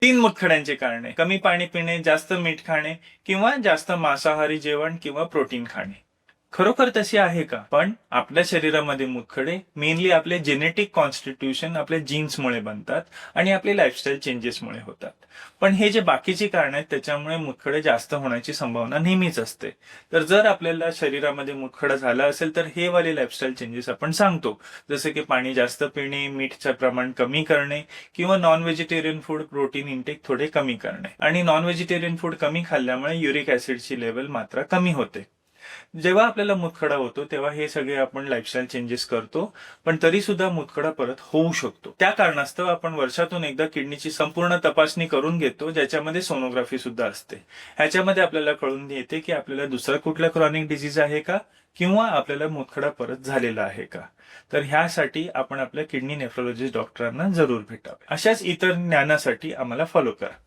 3 मुतखड्यांची कारणे: कमी पाणी पिणे, जास्त मीठ खाणे किंवा जास्त मांसाहारी जेवण किंवा प्रोटीन खाणे. खरोखर तशी आहे का? पण आपल्या शरीरामध्ये मुतखडे मेनली आपले जेनेटिक कॉन्स्टिट्यूशन, आपल्या जीन्समुळे बनतात आणि आपले लाईफस्टाईल चेंजेसमुळे होतात. पण हे जे बाकीची कारण आहेत त्याच्यामुळे मुतखडे जास्त होण्याची संभावना नेहमीच असते. तर जर आपल्याला शरीरामध्ये मुतखडा झाला असेल तर हे वाले लाईफस्टाईल चेंजेस आपण सांगतो, जसे की पाणी जास्त पिणे, मीठचं प्रमाण कमी करणे किंवा non vegetarian food, protein intake थोडे कमी करणे. आणि नॉन व्हेजिटेरियन फूड कमी खाल्ल्यामुळे युरिक ऍसिडची लेवल मात्रा कमी होते. जेव्हा आपल्याला मुतखडा होतो तेव्हा हे सगळे आपण लाईफस्टाईल चेंजेस करतो, पण तरी सुद्धा मुतखडा परत होऊ शकतो. त्या कारणास्तव आपण वर्षातून एकदा किडनीची संपूर्ण तपासणी करून घेतो, ज्याच्यामध्ये सोनोग्राफी सुद्धा असते. ह्याच्यामध्ये आपल्याला कळून येते की आपल्याला दुसरा कुठला क्रॉनिक डिसीज आहे का किंवा आपल्याला मुतखडा परत झालेला आहे का. तर ह्यासाठी आपण आपल्या किडनी नेफ्रोलॉजिस्ट डॉक्टरांना जरूर भेटावे. अशाच इतर ज्ञानासाठी आम्हाला फॉलो करा.